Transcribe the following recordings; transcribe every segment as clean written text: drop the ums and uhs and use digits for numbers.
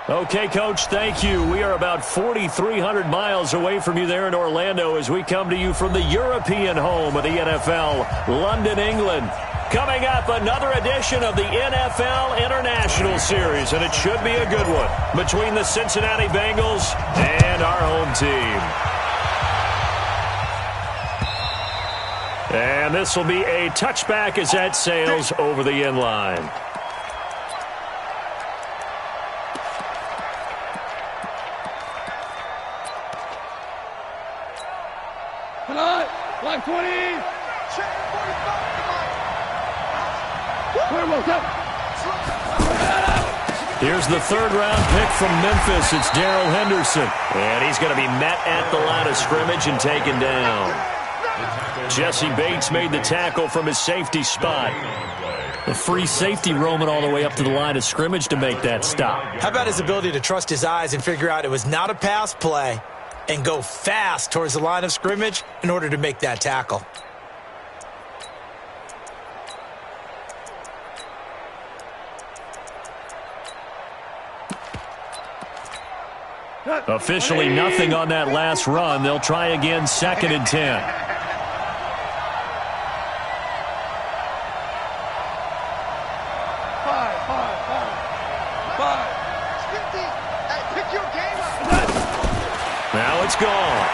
Okay, Coach, thank you. We are about 4,300 miles away from you there in Orlando as we come to you from the European home of the NFL, London, England. Coming up, another edition of the NFL International Series, and it should be a good one between the Cincinnati Bengals and our home team. And this will be a touchback as that sails over the end line. Line 20. Here's the third-round pick from Memphis. It's Darrell Henderson. And he's going to be met at the line of scrimmage and taken down. Jesse Bates made the tackle from his safety spot. A free safety roaming all the way up to the line of scrimmage to make that stop. How about his ability to trust his eyes and figure out it was not a pass play and go fast towards the line of scrimmage in order to make that tackle. Officially nothing on that last run. They'll try again, 2nd and 10. Now it's gone.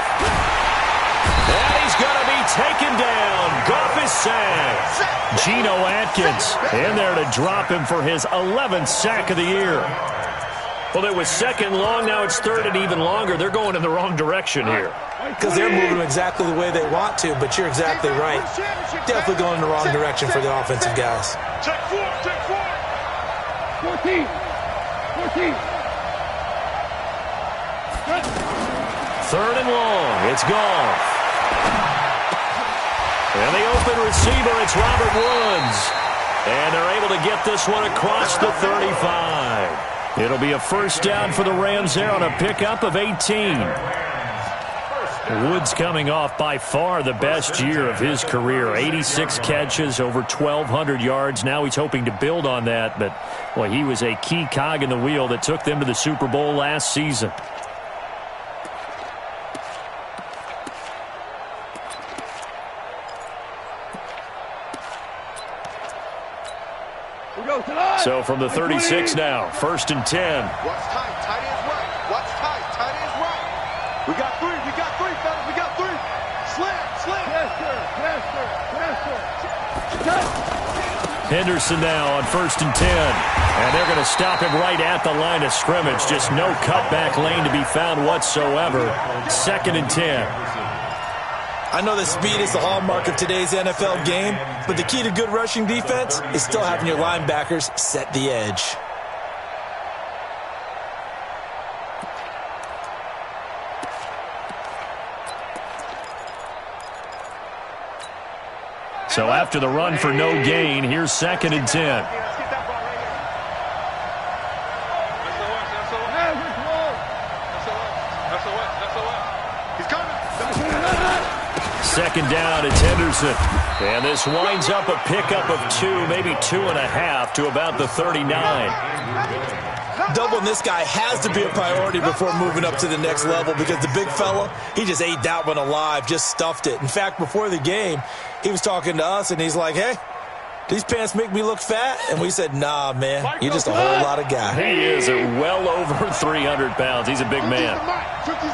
And he's going to be taken down. Goff is sacked. Geno Atkins in there to drop him for his 11th sack of the year. Well, it was second long. Now it's third and even longer. They're going in the wrong direction here. Because they're moving exactly the way they want to, but you're exactly right. Definitely going in the wrong direction for the offensive guys. Check 14. Third and long. It's Goff. And the open receiver, it's Robert Woods. And they're able to get this one across the 35. It'll be a first down for the Rams there on a pickup of 18. Woods coming off by far the best year of his career. 86 catches, over 1,200 yards. Now he's hoping to build on that, but well, he was a key cog in the wheel that took them to the Super Bowl last season. So from the 36 now, 1st and 10. What's tight? Tight ends right. What's tight? Tight ends right. We got three, fellas. We got three. Slam. Henderson now on 1st and 10. And they're going to stop him right at the line of scrimmage. Just no cutback lane to be found whatsoever. 2nd and 10. I know that speed is the hallmark of today's NFL game, but the key to good rushing defense is still having your linebackers set the edge. So after the run for no gain, here's 2nd and 10. Second down, it's Henderson. And this winds up a pickup of 2, maybe 2.5 to about the 39. Doubling this guy has to be a priority before moving up to the next level because the big fella, he just ate that one alive, just stuffed it. In fact, before the game, he was talking to us, and he's like, hey, these pants make me look fat? And we said, nah, man, you're just a whole lot of guy. He is at well over 300 pounds. He's a big man. Here we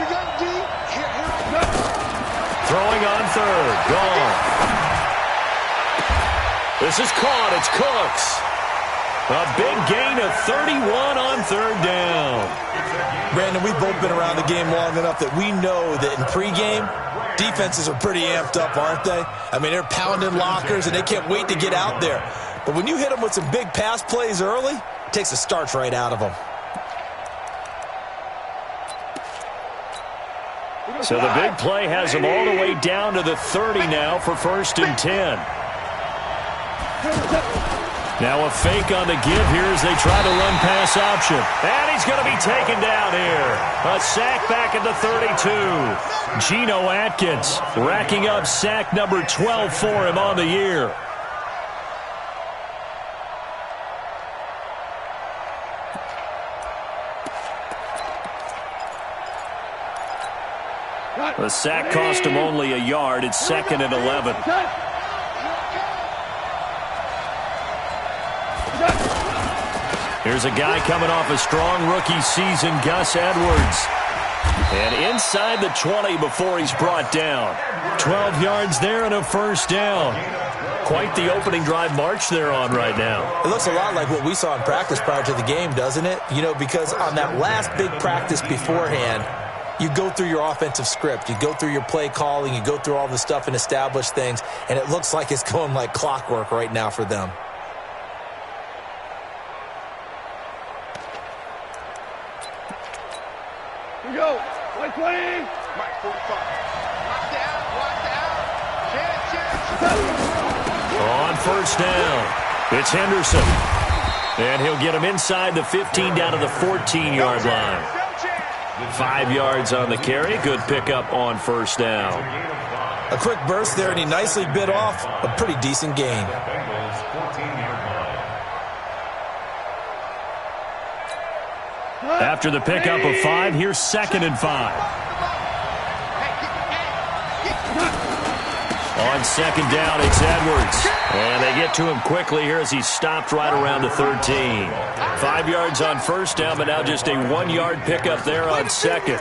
go, D. Here I go. Throwing on third. Gone. This is caught. It's Cooks. A big gain of 31 on third down. Brandon, we've both been around the game long enough that we know that in pregame, defenses are pretty amped up, aren't they? I mean, they're pounding lockers, and they can't wait to get out there. But when you hit them with some big pass plays early, it takes the starch right out of them. So the big play has them all the way down to the 30 now for 1st and 10. Now a fake on the give here as they try to run pass option. And he's going to be taken down here. A sack back at the 32. Geno Atkins racking up sack number 12 for him on the year. The sack cost him only a yard. It's 2nd and 11. Here's a guy coming off a strong rookie season, Gus Edwards. And inside the 20 before he's brought down. 12 yards there and a first down. Quite the opening drive march they're on right now. It looks a lot like what we saw in practice prior to the game, doesn't it? You know, because on that last big practice beforehand, you go through your offensive script. You go through your play calling. You go through all the stuff and establish things. And it looks like it's going like clockwork right now for them. Here we go. Mike 20. Mike 45. Watch out. On first down, it's Henderson. And he'll get him inside the 15 down to the 14-yard line. 5 yards on the carry. Good pickup on first down. A quick burst there, and he nicely bit off a pretty decent gain. After the pickup of 5, here's 2nd and 5. On 2nd down, it's Edwards. And they get to him quickly here as he's stopped right around the 13. 5 yards on first down, but now just a 1-yard pickup there on 2nd.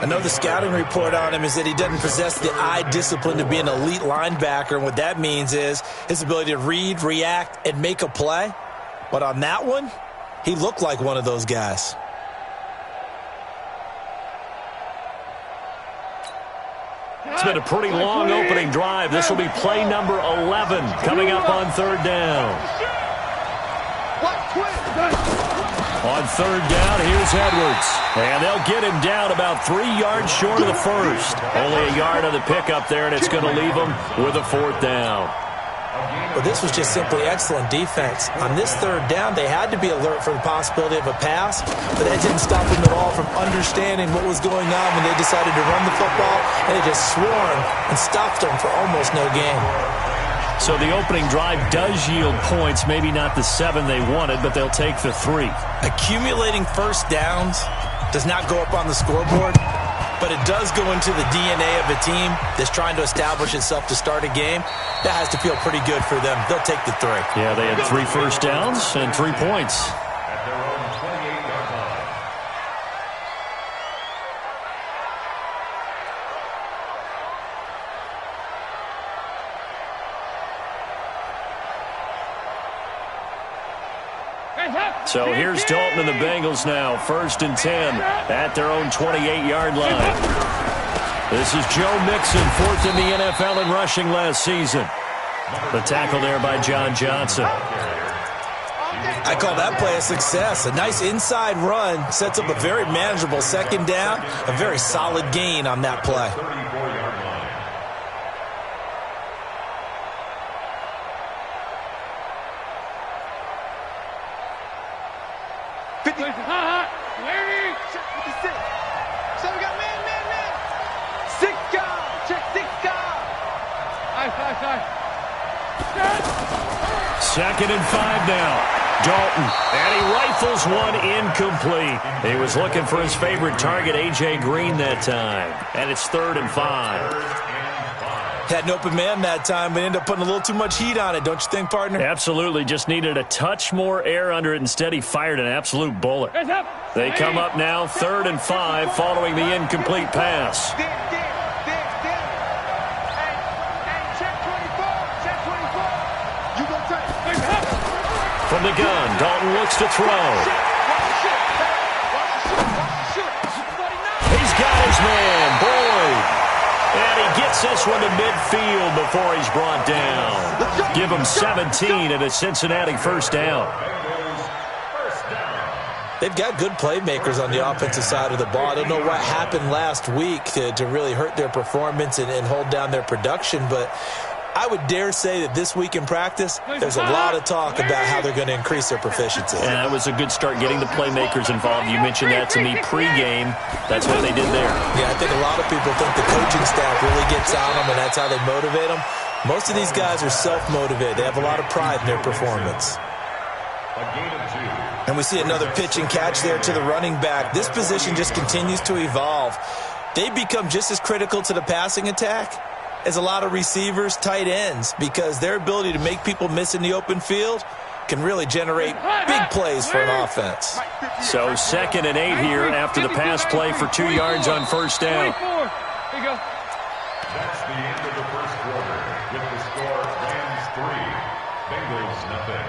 I know the scouting report on him is that he doesn't possess the eye discipline to be an elite linebacker. And what that means is his ability to read, react, and make a play. But on that one, he looked like one of those guys. It's been a pretty long opening drive. This will be play number 11 coming up on 3rd down. On 3rd down, here's Edwards. And they'll get him down about 3 yards short of the first. Only a yard on the pickup there, and it's going to leave him with a 4th down. Well, this was just simply excellent defense. On this 3rd down, they had to be alert for the possibility of a pass, but that didn't stop them at all from understanding what was going on when they decided to run the football, and they just swarmed and stopped them for almost no gain. So the opening drive does yield points, maybe not the 7 they wanted, but they'll take the 3. Accumulating first downs does not go up on the scoreboard, but it does go into the DNA of a team that's trying to establish itself to start a game. That has to feel pretty good for them. They'll take the 3. Yeah, they had 3 first downs and 3 points. So here's Dalton and the Bengals now, 1st and 10 at their own 28-yard line. This is Joe Mixon, 4th in the NFL in rushing last season. The tackle there by John Johnson. I call that play a success. A nice inside run sets up a very manageable 2nd down, a very solid gain on that play. Second and 5 now. Dalton, and he rifles one incomplete. He was looking for his favorite target, A.J. Green, that time. And it's 3rd and 5. Had an open man that time, but ended up putting a little too much heat on it, don't you think, partner? Absolutely. Just needed a touch more air under it. Instead, he fired an absolute bullet. They come up now, 3rd and 5, following the incomplete pass. From the gun, Dalton looks to throw. He's got his man, Boyd. And he gets this one to midfield before he's brought down. Give him 17 and a Cincinnati 1st down. They've got good playmakers on the offensive side of the ball. I don't know what happened last week to really hurt their performance and hold down their production, but I would dare say that this week in practice, there's a lot of talk about how they're going to increase their proficiency. And that was a good start getting the playmakers involved. You mentioned that to me pregame. That's what they did there. Yeah, I think a lot of people think the coaching staff really gets on them, and that's how they motivate them. Most of these guys are self-motivated. They have a lot of pride in their performance. And we see another pitch and catch there to the running back. This position just continues to evolve. they become just as critical to the passing attack as a lot of receivers, tight ends, because their ability to make people miss in the open field can really generate big plays for an offense. So 2nd and 8 here after the pass play for 2 yards on first down. Here you go. That's the end of the first quarter with the score Rams 3, Bengals nothing.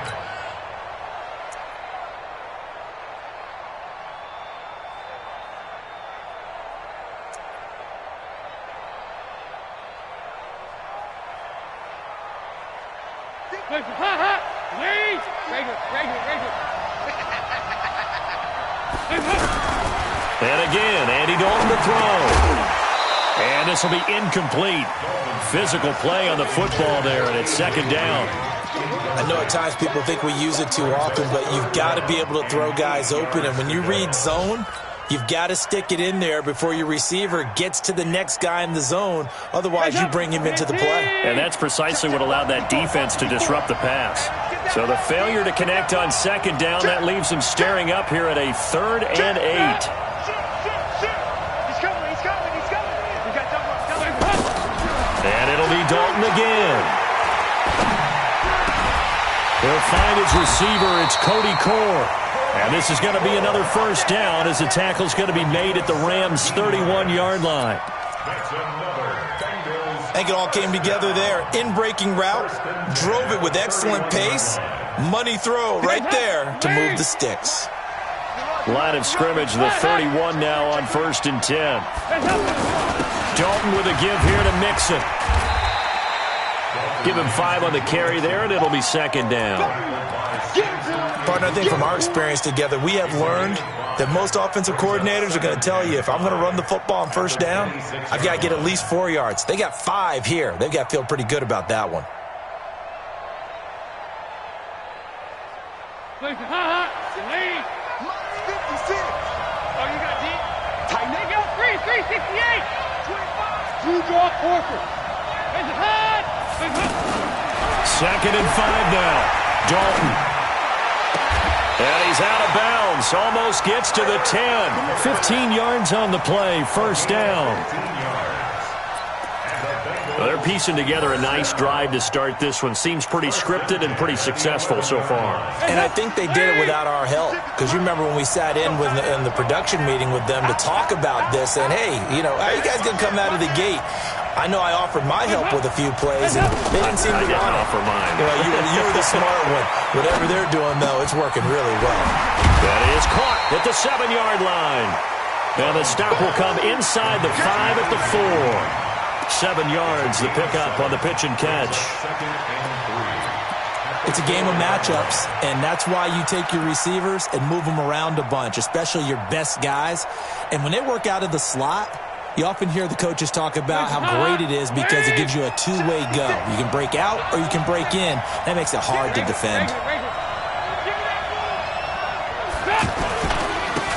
And again, Andy Dalton to throw. And this will be incomplete. Physical play on the football there, and it's 2nd down. I know at times people think we use it too often, but you've got to be able to throw guys open. And when you read zone, you've got to stick it in there before your receiver gets to the next guy in the zone. Otherwise, you bring him into the play. And that's precisely what allowed that defense to disrupt the pass. So the failure to connect on 2nd down, that leaves them staring up here at a 3rd and 8. And it'll be Dalton again. He'll find his receiver. It's Cody Core. And this is going to be another first down as the tackle's going to be made at the Rams' 31-yard line. I think it all came together there. In-breaking route, drove it with excellent pace. Money throw right there to move the sticks. Line of scrimmage, the 31 now on 1st and 10. Dalton with a give here to Mixon. Give him 5 on the carry there, and it'll be 2nd down. Partner, I think from our experience together, we have learned that most offensive coordinators are going to tell you, if I'm going to run the football on 1st down, I've got to get at least 4 yards. They got 5 here. They've got to feel pretty good about that one. Second and 5 now. Dalton. And he's out of bounds. Almost gets to the 10. 15 yards on the play. First down. Well, they're piecing together a nice drive to start this one. Seems pretty scripted and pretty successful so far. And I think they did it without our help. Because you remember when we sat in the production meeting with them to talk about this. And, hey, you know, how are you guys going to come out of the gate? I know I offered my help with a few plays, and they didn't seem to want it. Offer mine. You were the smart one. Whatever they're doing, though, it's working really well. That is caught at the 7-yard line. Now the stop will come inside the 5 at the 4. 7 yards, the pickup on the pitch and catch. It's a game of matchups, and that's why you take your receivers and move them around a bunch, especially your best guys. And when they work out of the slot, you often hear the coaches talk about how great it is because it gives you a two-way go. You can break out or you can break in. That makes it hard to defend.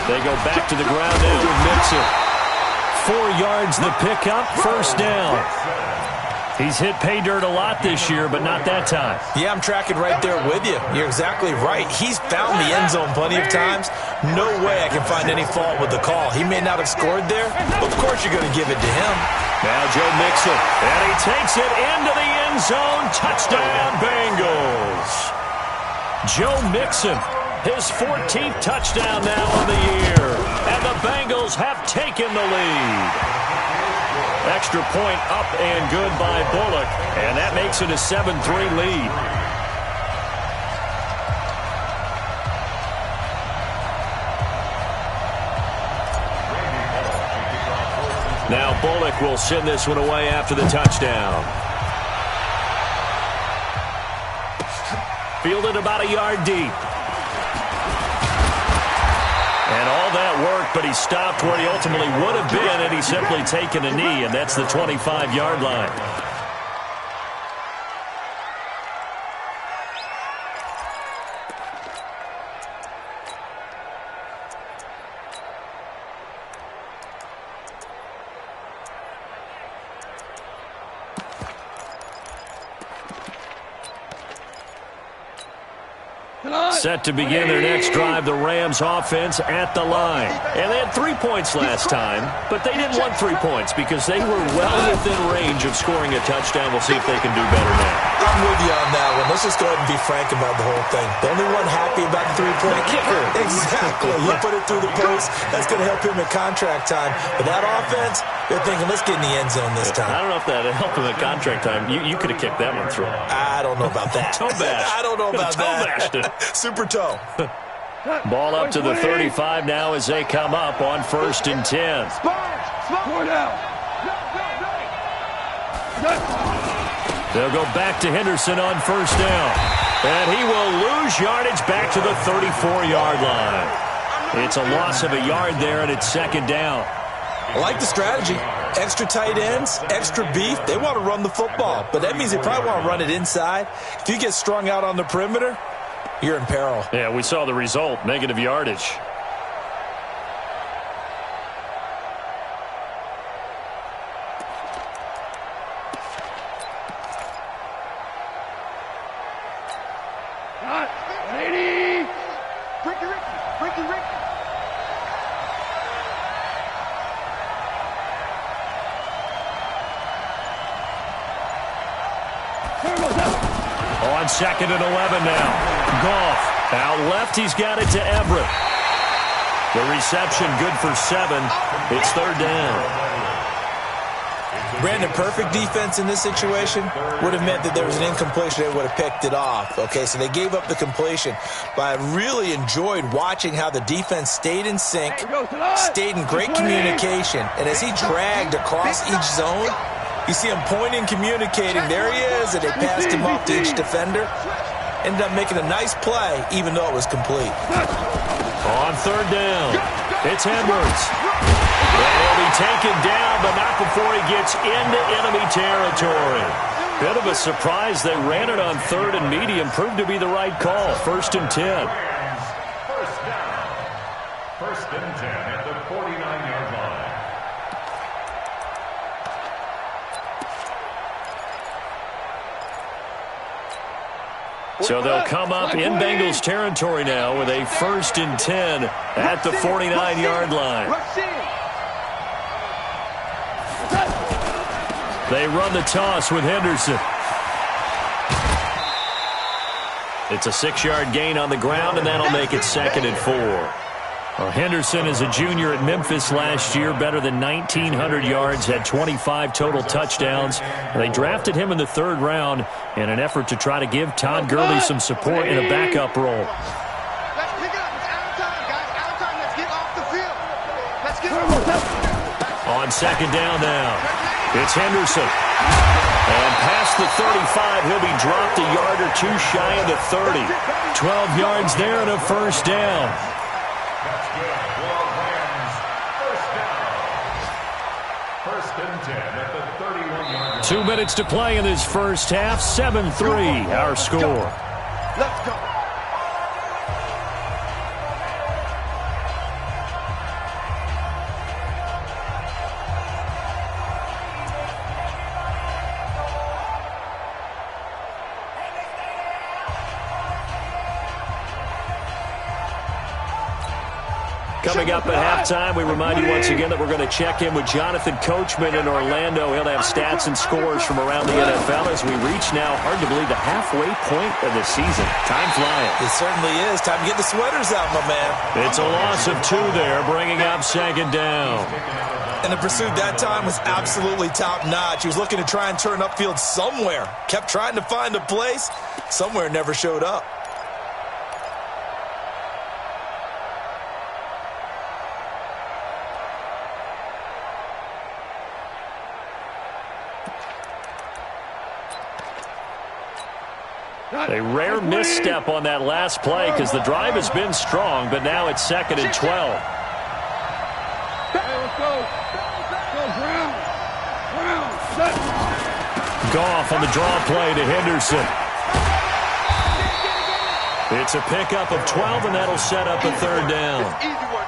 They go back to the ground now with Mixon. 4 yards the pickup, first down. He's hit pay dirt a lot this year, but not that time. Yeah, I'm tracking right there with you. You're exactly right. He's found the end zone plenty of times. No way I can find any fault with the call. He may not have scored there, but of course you're going to give it to him. Now Joe Mixon, and he takes it into the end zone. Touchdown, Bengals. Joe Mixon, his 14th touchdown now on the year. And the Bengals have taken the lead. Extra point up and good by Bullock, and that makes it a 7-3 lead. Now Bullock will send this one away after the touchdown. Fielded about a yard deep. And all that work, but he stopped where he ultimately would have been, and he's simply taken a knee, and that's the 25-yard line. Set to begin their next drive, the Rams offense at the line. And they had 3 points last time, but they didn't want 3 points because they were well within range of scoring a touchdown. We'll see if they can do better now. I'm with you on that one. Let's just go ahead and be frank about the whole thing. The only one happy about the 3-point kicker. Exactly. He put it through the post. That's going to help him in contract time. But that offense, they're thinking, let's get in the end zone this time. I don't know if that helped him at contract time. You could have kicked that one through. I don't know about that. Toe bash. I don't know about that. Super toe. Ball up to the 35 now as they come up on 1st and 10. They'll go back to Henderson on 1st down. And he will lose yardage back to the 34-yard line. It's a loss of a yard there, and it's 2nd down. I like the strategy. Extra tight ends, extra beef. They want to run the football, but that means they probably want to run it inside. If you get strung out on the perimeter, you're in peril. Yeah, we saw the result, negative yardage. On 2nd and 11 now. Goff out left. He's got it to Everett. The reception good for 7. It's 3rd down. Brandon, perfect defense in this situation would have meant that there was an incompletion. They would have picked it off. Okay, so they gave up the completion. But I really enjoyed watching how the defense stayed in sync, stayed in great communication. And as he dragged across each zone, you see him pointing, communicating. There he is, and they passed him off to each defender. Ended up making a nice play, even though it was complete. On 3rd down, it's Edwards. And he'll be taken down, but not before he gets into enemy territory. Bit of a surprise. They ran it on 3rd and medium. Proved to be the right call. 1st and 10. First down. 1st and 10 at the 49-yard line. So they'll come up in Bengals territory now with a 1st and 10 at the 49-yard line. They run the toss with Henderson. It's a 6-yard gain on the ground, and that'll make it 2nd and 4. Well, Henderson is a junior at Memphis last year, better than 1,900 yards, had 25 total touchdowns. They drafted him in the 3rd round in an effort to try to give Todd Gurley some support in a backup role. Let's pick it up. It's out of time, guys. Out of time. Let's get off the field. Let's get off. On 2nd down now, it's Henderson. And past the 35, he'll be dropped a yard or 2 shy of the 30. 12 yards there and a 1st down. That's good for Rams. First down. 1st and 10 at the 31-yard line. 2 minutes to play in this first half. 7-3 our score. Let's go. Coming up at halftime, we remind you once again that we're going to check in with Jonathan Coachman in Orlando. He'll have stats and scores from around the NFL as we reach now, hard to believe, the halfway point of the season. Time flying. It certainly is. Time to get the sweaters out, my man. It's a loss of 2 there, bringing up 2nd down. And the pursuit that time was absolutely top-notch. He was looking to try and turn upfield somewhere. Kept trying to find a place. Somewhere never showed up. A rare misstep on that last play because the drive has been strong, but now it's 2nd and 12. Goff on the draw play to Henderson. It's a pickup of 12, and that'll set up a 3rd down.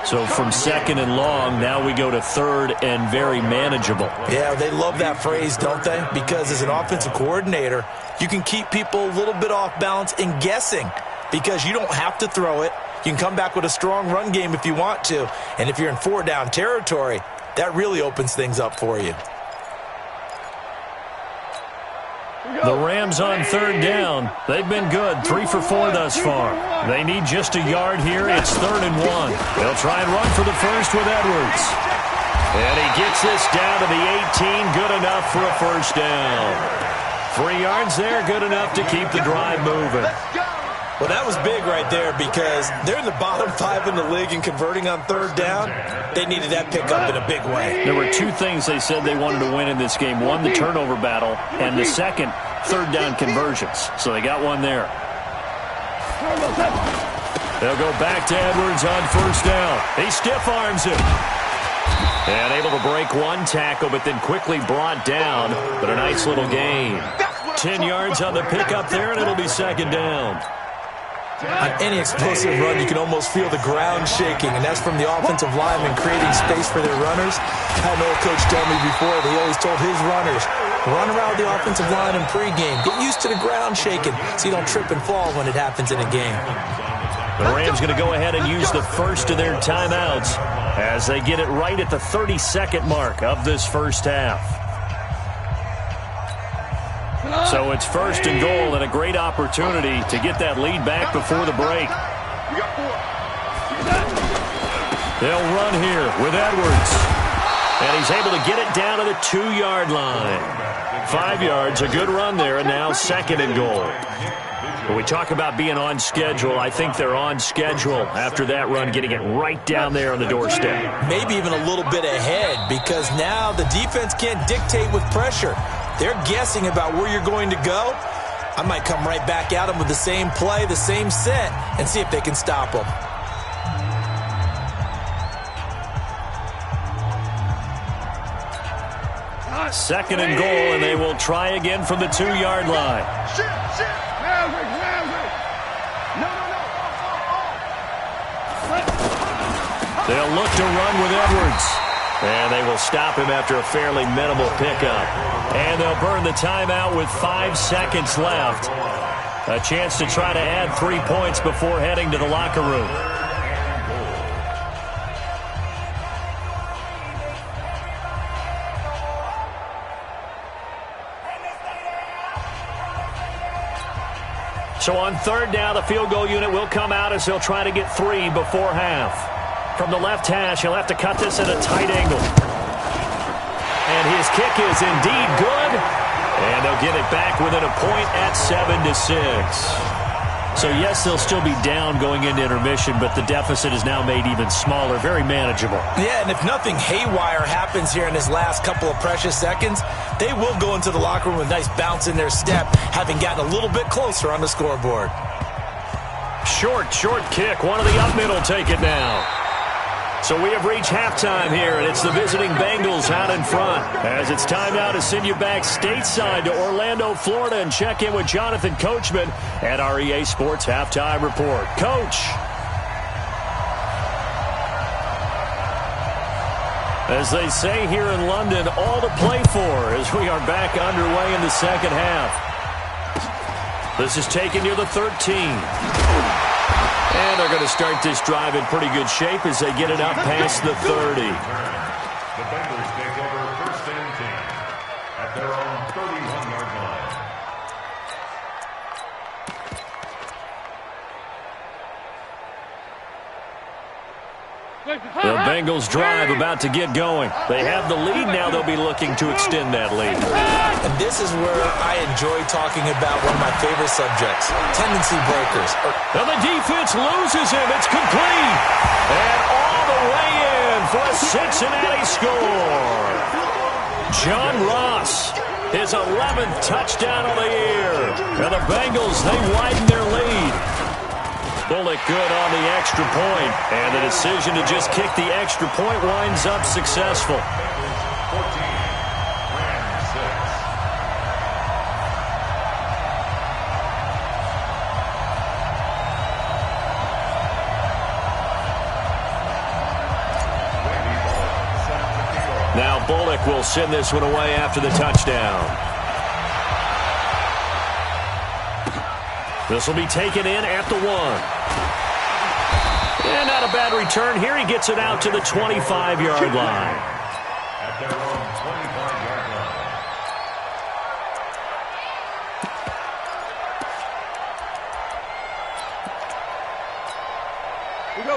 So from 2nd and long, now we go to 3rd and very manageable. Yeah, they love that phrase, don't they? Because as an offensive coordinator, you can keep people a little bit off balance and guessing. because you don't have to throw it. You can come back with a strong run game if you want to. And if you're in 4-down territory, that really opens things up for you. The Rams on 3rd down. They've been good, 3 for 4 thus far. They need just a yard here. It's 3rd and 1. They'll try and run for the first with Edwards. And he gets this down to the 18, good enough for a first down. 3 yards there, good enough to keep the drive moving. Well, that was big right there because they're in the bottom 5 in the league and converting on 3rd down. They needed that pickup in a big way. There were 2 things they said they wanted to win in this game. One, the turnover battle, and the second, 3rd down conversions. So they got one there. They'll go back to Edwards on 1st down. He stiff arms it. And able to break one tackle, but then quickly brought down. But a nice little gain. 10 yards on the pickup there, and it'll be 2nd down. On any explosive run, you can almost feel the ground shaking, and that's from the offensive linemen creating space for their runners. I had an old coach tell me before that he always told his runners, run around the offensive line in pregame. Get used to the ground shaking so you don't trip and fall when it happens in a game. The Rams going to go ahead and use the first of their timeouts as they get it right at the 32nd mark of this first half. So it's 1st and goal and a great opportunity to get that lead back before the break. They'll run here with Edwards. And he's able to get it down to the 2-yard line. 5 yards, a good run there, and now 2nd and goal. When we talk about being on schedule, I think they're on schedule after that run, getting it right down there on the doorstep. Maybe even a little bit ahead because now the defense can't dictate with pressure. They're guessing about where you're going to go. I might come right back at them with the same play, the same set, and see if they can stop them. Second and goal, and they will try again from the 2-yard line. They'll look to run with Edwards. And they will stop him after a fairly minimal pickup. And they'll burn the timeout with 5 seconds left. A chance to try to add 3 points before heading to the locker room. So on 3rd down, the field goal unit will come out as they'll try to get 3 before half. From the left hash, he'll have to cut this at a tight angle. And his kick is indeed good. And they'll get it back within a point at 7-6. So, yes, they'll still be down going into intermission, but the deficit is now made even smaller, very manageable. Yeah, and if nothing haywire happens here in his last couple of precious seconds, they will go into the locker room with a nice bounce in their step, having gotten a little bit closer on the scoreboard. Short kick. One of the up middle take it now. So we have reached halftime here, and it's the visiting Bengals out in front. As it's time now to send you back stateside to Orlando, Florida, and check in with Jonathan Coachman at our EA Sports Halftime Report. Coach. As they say here in London, all to play for as we are back underway in the second half. This is taken near the 13. And they're going to start this drive in pretty good shape as they get it up past the 30. The Bengals take over 1st and 10 at their own 31-yard line. The Bengals drive about to get going. They have the lead now. They'll be looking to extend that lead. And this is where I enjoy talking about one of my favorite subjects, tendency breakers. Now the defense loses him. It's complete. And all the way in for a Cincinnati score. John Ross, his 11th touchdown of the year. Now the Bengals, they widen their lead. Bullock good on the extra point, and the decision to just kick the extra point winds up successful. 14, Rams 6. Now Bullock will send this one away after the touchdown. This will be taken in at the 1. And not a bad return here. He gets it out to the 25-yard line. At their own 25-yard line.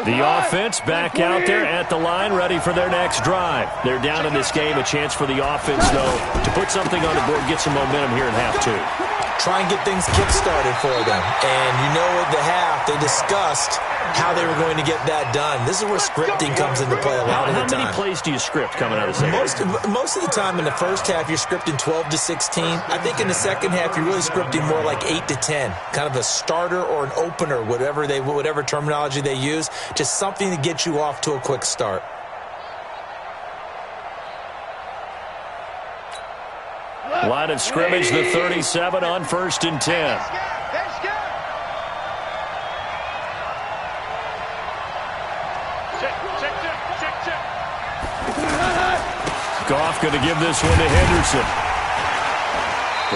The offense back out there at the line, ready for their next drive. They're down in this game. A chance for the offense, though, to put something on the board, get some momentum here in half 2. Try and get things kick-started for them. And you know at the half, they discussed how they were going to get that done. This is where scripting comes into play a lot of the time. How many plays do you script coming out of the second? Most of the time in the first half, you're scripting 12 to 16. I think in the second half, you're really scripting more like 8 to 10. Kind of a starter or an opener, whatever terminology they use. Just something to get you off to a quick start. Line of scrimmage, the 37 on 1st and 10. Goff going to give this one to Henderson.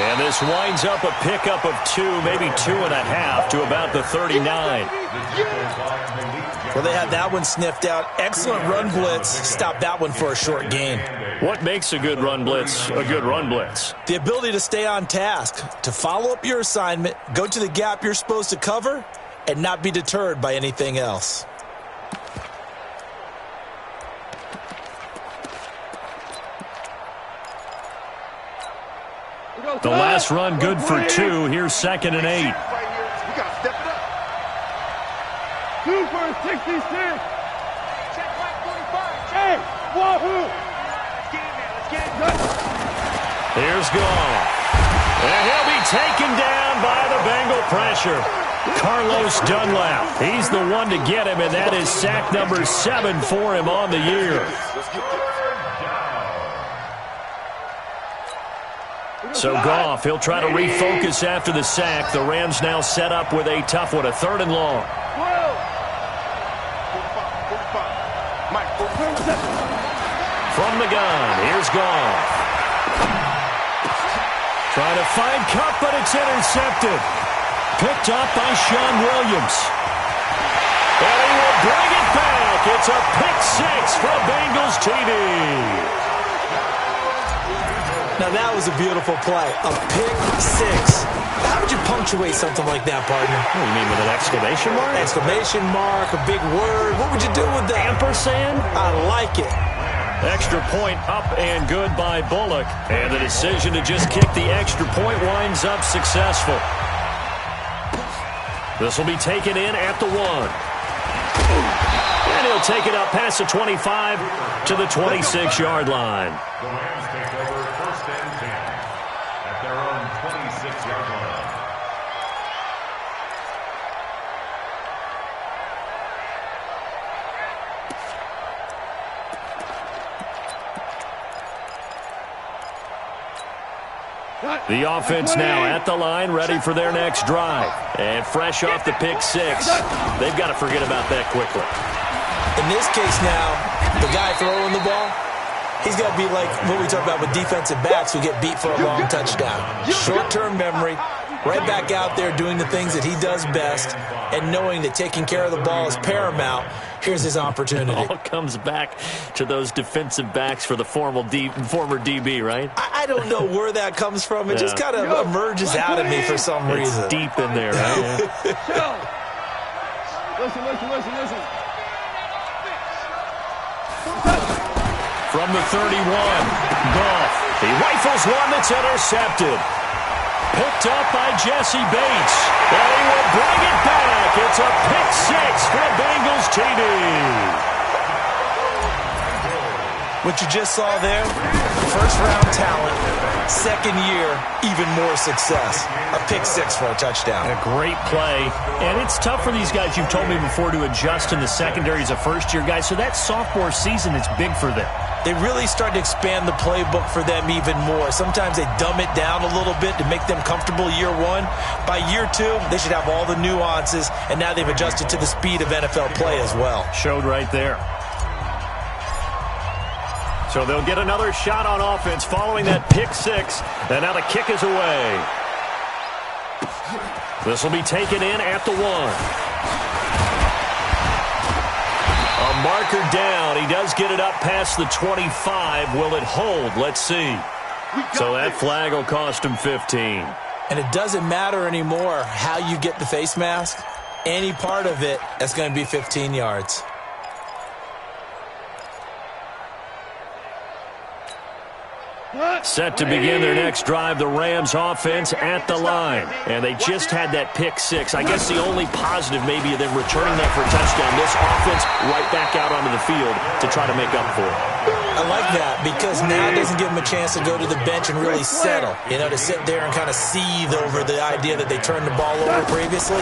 And this winds up a pickup of 2, maybe 2.5 to about the 39. Well, they had that one sniffed out. Excellent run blitz. Stopped that one for a short gain. What makes a good run blitz a good run blitz? The ability to stay on task, to follow up your assignment, go to the gap you're supposed to cover, and not be deterred by anything else. The last run good for 2. Here's 2nd and 8. We got to step it up. 2 for 66. Check right 45. Hey, wahoo. Let's get in there. Let's get it. Here's Goff. And he'll be taken down by the Bengal pressure. Carlos Dunlap. He's the one to get him, and that is sack number 7 for him on the year. Let's get this. So Goff, he'll try to refocus after the sack. The Rams now set up with a tough one, a 3rd and long. 45. Mike, 45. From the gun, here's Goff. Trying to find Kupp, but it's intercepted. Picked up by Sean Williams. And he will bring it back. It's a pick 6 for Bengals TD. Now, that was a beautiful play. A pick 6. How would you punctuate something like that, partner? What do you mean, with an exclamation mark? Exclamation mark, a big word. What would you do with that? Ampersand? I like it. Extra point up and good by Bullock. And the decision to just kick the extra point winds up successful. This will be taken in at the 1. And he'll take it up past the 25 to the 26-yard line. The Rams take over 1st and 10 at their own 26-yard line. The offense now at the line, ready for their next drive. And fresh off the pick 6. They've got to forget about that quickly. In this case now, the guy throwing the ball, he's got to be like what we talk about with defensive backs who get beat for a long touchdown. Short-term memory, right back out there doing the things that he does best, and knowing that taking care of the ball is paramount. Here's his opportunity. It all comes back to those defensive backs for the former DB, right? I don't know where that comes from. It just kind of emerges out of me for some reason. It's deep in there, right? Listen. From the 31, Goff. He rifles one that's intercepted. Picked up by Jesse Bates. And he will bring it back. It's a pick 6 for Bengals TD. What you just saw there, first-round talent, second year, even more success. A pick 6 for a touchdown. A great play. And it's tough for these guys, you've told me before, to adjust in the secondary as a first-year guy. So that sophomore season is big for them. They really start to expand the playbook for them even more. Sometimes they dumb it down a little bit to make them comfortable year 1. By year 2, they should have all the nuances, and now they've adjusted to the speed of NFL play as well. Showed right there. So they'll get another shot on offense following that pick 6, and now the kick is away. This will be taken in at the 1. A marker down. He does get it up past the 25. Will it hold? Let's see. So that flag will cost him 15. And it doesn't matter anymore how you get the face mask. Any part of it, that's going to be 15 yards. Set to begin their next drive, the Rams offense at the line. And they just had that pick 6. I guess the only positive maybe of them returning that for a touchdown. This offense right back out onto the field to try to make up for it. I like that because now it doesn't give them a chance to go to the bench and really settle. You know, to sit there and kind of seethe over the idea that they turned the ball over previously.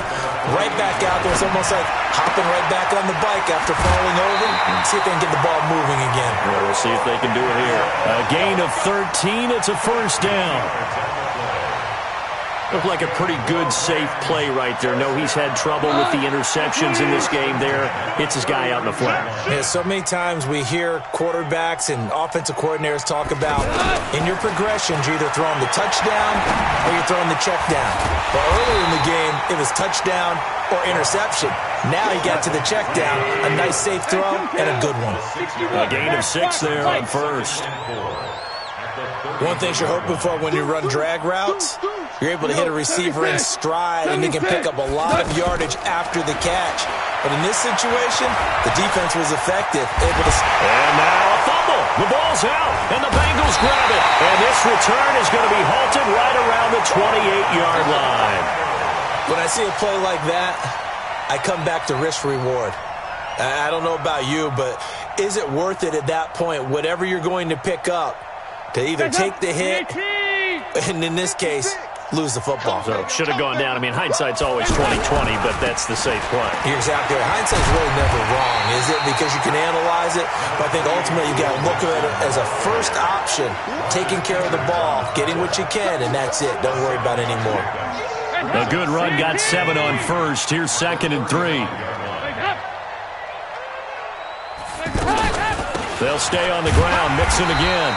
Right back out there. It's almost like hopping right back on the bike after falling over. See if they can get the ball moving again. Well, we'll see if they can do it here. A gain of 13. It's a first down. Looked like a pretty good, safe play right there. No, he's had trouble with the interceptions in this game there. Hits his guy out in the flat. Yeah, so many times we hear quarterbacks and offensive coordinators talk about in your progressions, you're either throwing the touchdown or you're throwing the check down. But earlier in the game, it was touchdown or interception. Now he got to the check down. A nice, safe throw and a good one. A gain of 6 there on first. One thing you're hoping for when you run drag routes, you're able to hit a receiver in stride and he can pick up a lot of yardage after the catch. But in this situation, the defense was effective. And now a fumble. The ball's out, and the Bengals grab it. And this return is going to be halted right around the 28-yard line. When I see a play like that, I come back to risk-reward. I don't know about you, but is it worth it at that point, whatever you're going to pick up, to either take the hit, and in this case, lose the football? So it should have gone down. I mean, hindsight's always 20/20, but that's the safe play. You're exactly right. Hindsight's really never wrong, is it? Because you can analyze it, but I think ultimately you got to look at it as a first option, taking care of the ball, getting what you can, and that's it. Don't worry about it anymore. A good run got 7 on first. Here's 2nd and 3. They'll stay on the ground. Mixon again.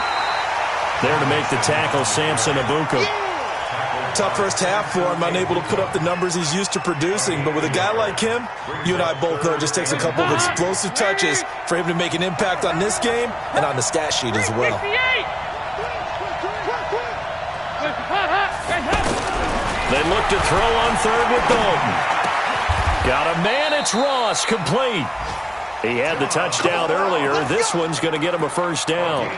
There to make the tackle, Samson Abuka. Tough first half for him, unable to put up the numbers he's used to producing. But with a guy like him, you and I both know it just takes a couple of explosive touches for him to make an impact on this game and on the stat sheet as well. They look to throw on third with Dalton. Got a man, it's Ross, complete. He had the touchdown earlier. This one's going to get him a first down.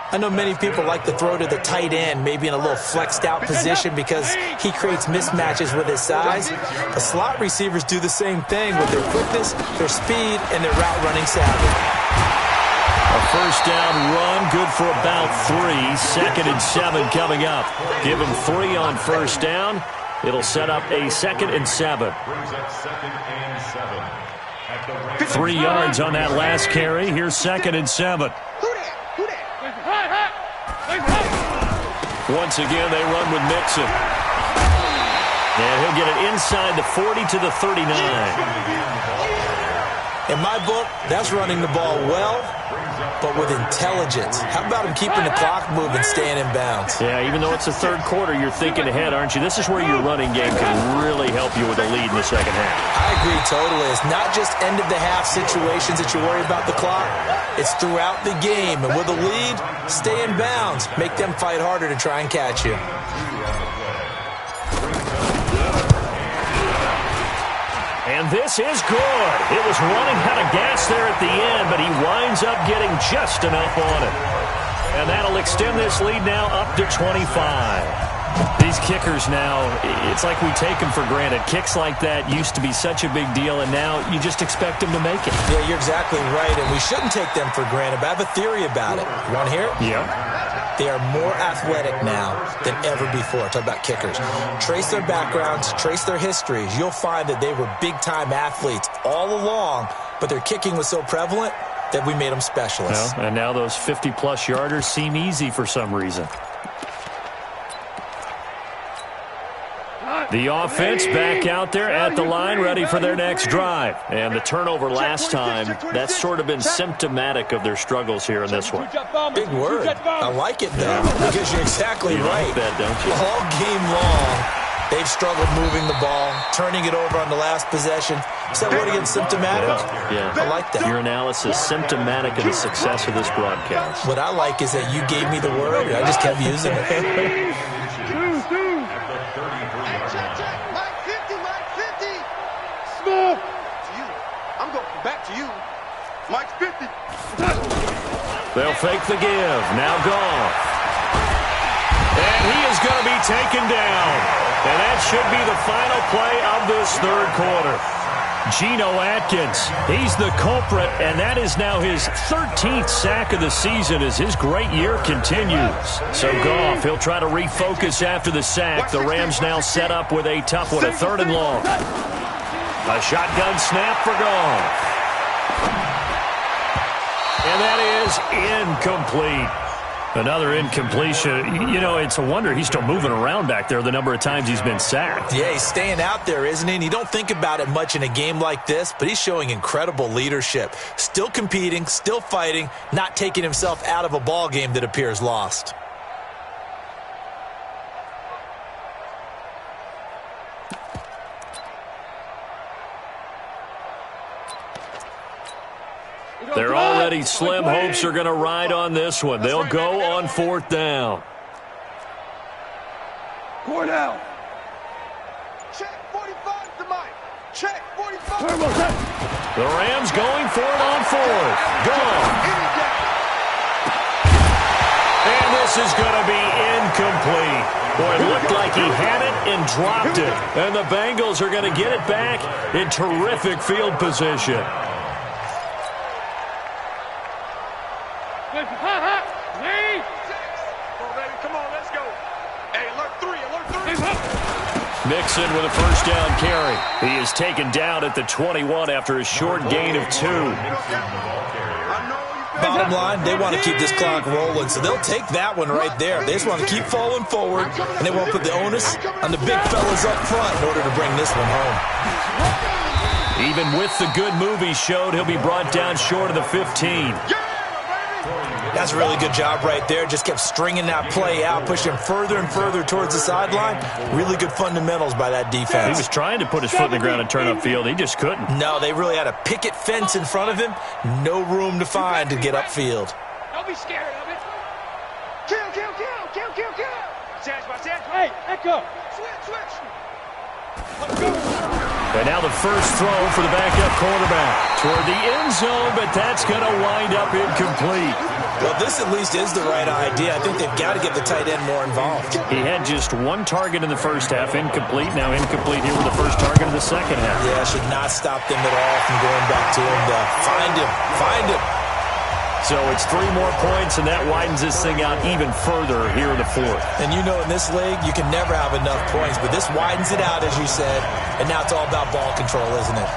I know many people like to throw to the tight end, maybe in a little flexed out position because he creates mismatches with his size. The slot receivers do the same thing with their quickness, their speed, and their route running savvy. A first down run, good for about 3. 2nd and 7 coming up. Give him 3 on first down. It'll set up a 2nd and 7. 3 yards on that last carry. Here's 2nd and 7. Once again, they run with Mixon. And he'll get it inside the 40 to the 39. In my book, that's running the ball well, but with intelligence. How about him keeping the clock moving, staying in bounds? Yeah, even though it's the third quarter, you're thinking ahead, aren't you? This is where your running game can really help you with a lead in the second half. I agree totally. It's not just end-of-the-half situations that you worry about the clock. It's throughout the game. And with a lead, stay in bounds. Make them fight harder to try and catch you. And this is good. It was running out of gas there at the end, but he winds up getting just enough on it. And that'll extend this lead now up to 25. These kickers now, it's like we take them for granted. Kicks like that used to be such a big deal, and now you just expect them to make it. Yeah, you're exactly right, and we shouldn't take them for granted, but I have a theory about it. You want to hear it? Yeah. They are more athletic now than ever before. Talk about kickers. Trace their backgrounds, trace their histories. You'll find that they were big-time athletes all along, but their kicking was so prevalent that we made them specialists. Well, and now those 50-plus yarders seem easy for some reason. The offense back out there at the line, ready for their next drive. And the turnover last time, that's sort of been symptomatic of their struggles here in this one. Big word. I like it, though, because you're exactly right. Like that, don't you? All game long, They've struggled moving the ball, turning it over on the last possession. Is that word again, symptomatic? Yeah. I like that. Your analysis, symptomatic of the success of this broadcast. What I like is that you gave me the word, and I just kept using it. Mike 50, Mike 50. Small. To you. I'm going back to you. Mike's 50. They'll fake the give. Now Goff. And he is going to be taken down. And that should be the final play of this third quarter. Geno Atkins, he's the culprit, and that is now his 13th sack of the season as his great year continues. So Goff, he'll try to refocus after the sack. The Rams now set up with a tough one, a 3rd and long. A shotgun snap for Goff. And that is incomplete. Another incompletion. You know, it's a wonder he's still moving around back there the number of times he's been sacked. Yeah, he's staying out there, isn't he? And you don't think about it much in a game like this, but he's showing incredible leadership. Still competing, still fighting, not taking himself out of a ball game that appears lost. They're already slim hopes are going to ride on this one. They'll go on 4th down. Cordell. Check 45 to Mike. Check 45. The Rams going for it on 4th. Gone. And this is going to be incomplete. Boy, it looked like he had it and dropped it. And the Bengals are going to get it back in terrific field position. Mixon with a 1st down carry. He is taken down at the 21 after a short gain of 2. Bottom line, they want to keep this clock rolling, so they'll take that one right there. They just want to keep falling forward, and they won't put the onus on the big fellas up front in order to bring this one home. Even with the good move he showed, he'll be brought down short of the 15. That's a really good job right there. Just kept stringing that play out, pushing further and further towards the sideline. Really good fundamentals by that defense. He was trying to put his foot in the ground and turn upfield. He just couldn't. No, they really had a picket fence in front of him. No room to find to get upfield. Don't be scared of it. Kill, kill, kill, kill, kill, kill. Sash by Sash. Hey, echo. Switch. Let's go. And now the first throw for the backup quarterback toward the end zone, but that's going to wind up incomplete. Well, this at least is the right idea. I think they've got to get the tight end more involved. He had just 1 target in the first half, incomplete. Now incomplete here with the first target of the second half. Yeah, should not stop them at all from going back to him to find him. So it's 3 more points, and that widens this thing out even further here in the 4th. And you know in this league, you can never have enough points, but this widens it out, as you said, and now it's all about ball control, isn't it?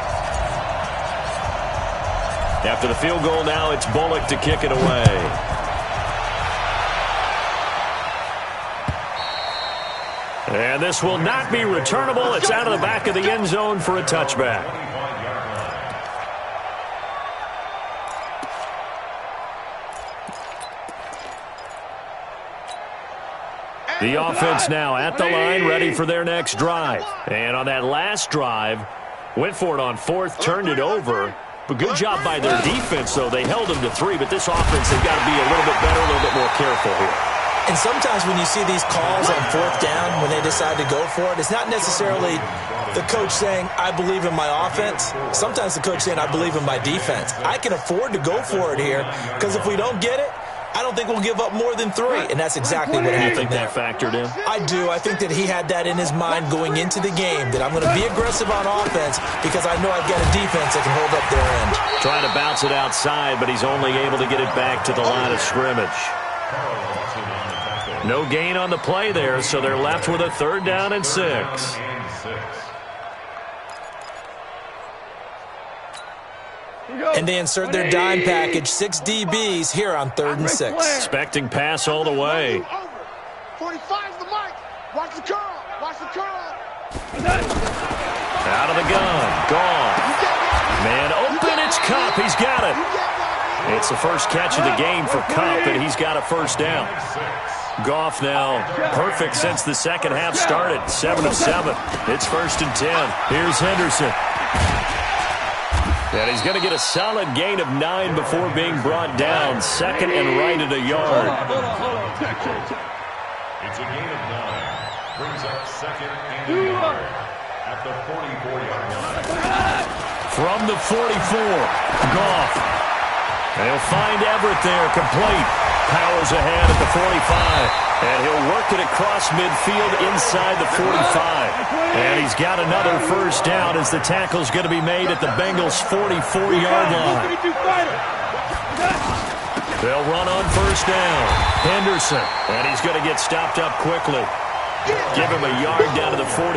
After the field goal now, it's Bullock to kick it away. And this will not be returnable. It's out of the back of the end zone for a touchback. The offense now at the line, ready for their next drive. And on that last drive, went for it on 4th, turned it over. But good job by their defense, though. They held them to 3, but this offense, they've got to be a little bit better, a little bit more careful here. And sometimes when you see these calls on 4th down, when they decide to go for it, it's not necessarily the coach saying, I believe in my offense. Sometimes the coach saying, I believe in my defense. I can afford to go for it here, because if we don't get it, I don't think we'll give up more than 3, and that's exactly what happened. You think that factored in? I do. I think that he had that in his mind going into the game, that I'm going to be aggressive on offense because I know I've got a defense that can hold up their end. Trying to bounce it outside, but he's only able to get it back to the line of scrimmage. No gain on the play there, so they're left with a 3rd down and 6. And they insert their dime package, 6 DBs here on 3rd and 6. Expecting pass all the way. 45's the mic. Watch the curl. Watch the curl. Out of the gun. Gone. Man open, it's Kupp. He's got it. It's the first catch of the game for Kupp, and he's got a 1st down. Goff now perfect since the second half started. 7 of 7. It's 1st and 10. Here's Henderson. And he's going to get a solid gain of 9 before being brought down. 2nd and right at a yard. It's a gain of 9. Brings up 2nd and a yard at the 44-yard line. From the 44, Goff. They'll find Everett there, complete. Powers ahead at the 45, and he'll work it across midfield inside the 45. And he's got another first down as the tackle's going to be made at the Bengals' 44-yard line. They'll run on first down. Henderson, and he's going to get stopped up quickly. Give him a yard down to the 43.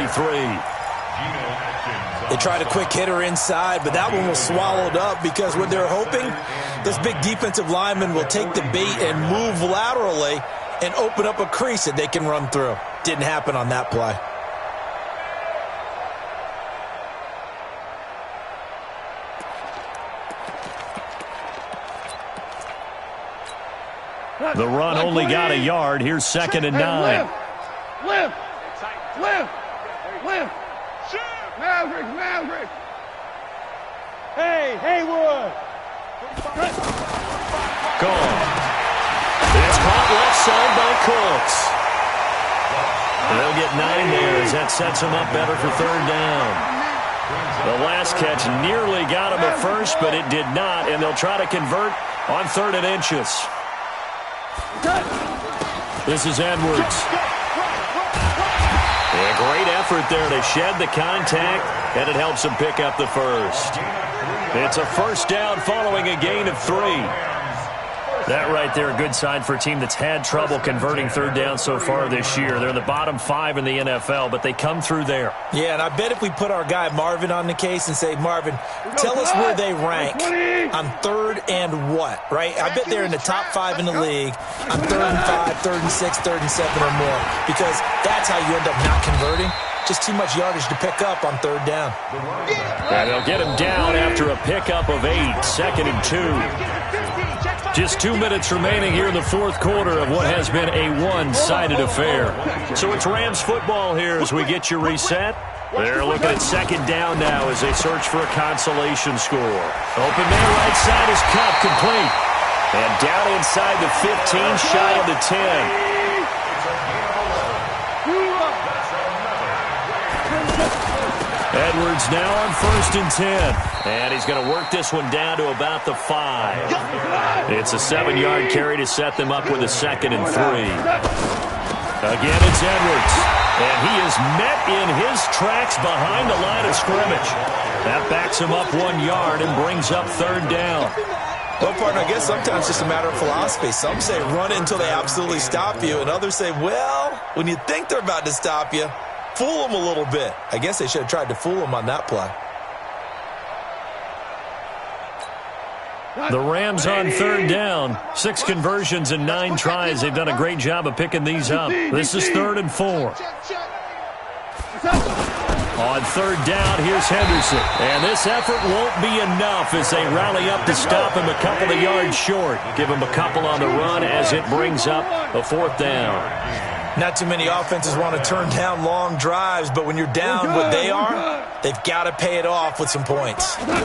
They tried a quick hitter inside, but that one was swallowed up because what they're hoping, those big defensive linemen will take the bait and move laterally and open up a crease that they can run through. Didn't happen on that play. The run only got a yard. Here's 2nd and 9. Lift. Maverick. Hey, Haywood. Gone. It's caught left side by Cooks. They'll get 9 there as that sets them up better for 3rd down. The last catch nearly got him at first, but it did not, and they'll try to convert on 3rd and inches. This is Edwards. A great effort there to shed the contact, and it helps him pick up the first. It's a first down following a gain of 3. That right there, a good sign for a team that's had trouble converting 3rd down so far this year. They're in the bottom 5 in the NFL, but they come through there. Yeah, and I bet if we put our guy Marvin on the case and say, Marvin, tell us where they rank on 3rd and what, right? I bet they're in the top 5 in the league on 3rd and 5, 3rd and 6, 3rd and 7 or more, because that's how you end up not converting. Just too much yardage to pick up on 3rd down. And they'll get him down after a pickup of 8, 2nd and 2. Just 2 minutes remaining here in the 4th quarter of what has been a one-sided affair. So it's Rams football here as we get you reset. They're looking at 2nd down now as they search for a consolation score. Open man right side is cut, complete. And down inside the 15, shy of the 10. Edwards now on 1st and 10. And he's going to work this one down to about the 5. It's a 7-yard carry to set them up with a 2nd and 3. Again, it's Edwards. And he is met in his tracks behind the line of scrimmage. That backs him up 1 yard and brings up 3rd down. Well, partner, I guess sometimes it's just a matter of philosophy. Some say run it until they absolutely stop you, and others say, well, when you think they're about to stop you, fool them a little bit. I guess they should have tried to fool them on that play. The Rams on 3rd down. 6 conversions and 9 tries. They've done a great job of picking these up. This is 3rd and 4. On 3rd down, here's Henderson. And this effort won't be enough as they rally up to stop him a couple of yards short. Give him a couple on the run as it brings up a 4th down. Not too many offenses want to turn down long drives, but when you're down what they are, they've got to pay it off with some points. Gone.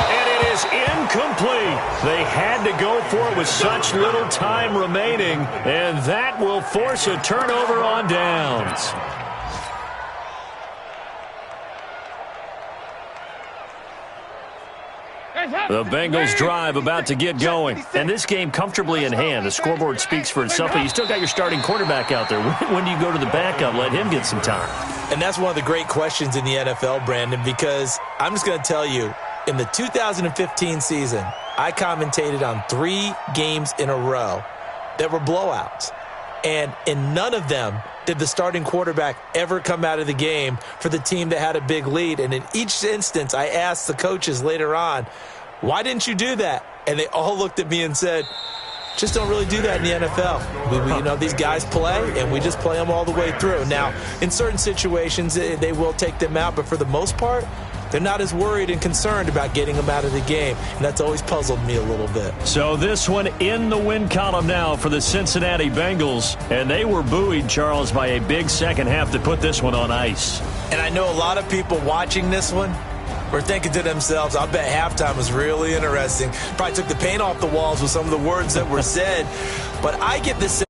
And it is incomplete. They had to go for it with such little time remaining, and that will force a turnover on downs. The Bengals drive about to get going. And this game comfortably in hand. The scoreboard speaks for itself, but you still got your starting quarterback out there. When do you go to the backup? Let him get some time. And that's one of the great questions in the NFL, Brandon, because I'm just going to tell you, in the 2015 season, I commentated on 3 games in a row that were blowouts. And in none of them did the starting quarterback ever come out of the game for the team that had a big lead. And in each instance, I asked the coaches later on, why didn't you do that? And they all looked at me and said, just don't really do that in the NFL. These guys play, and we just play them all the way through. Now, in certain situations, they will take them out, but for the most part, they're not as worried and concerned about getting him out of the game. And that's always puzzled me a little bit. So this one in the win column now for the Cincinnati Bengals. And they were buoyed, Charles, by a big second half to put this one on ice. And I know a lot of people watching this one were thinking to themselves, I bet halftime was really interesting. Probably took the paint off the walls with some of the words that were said. But I get this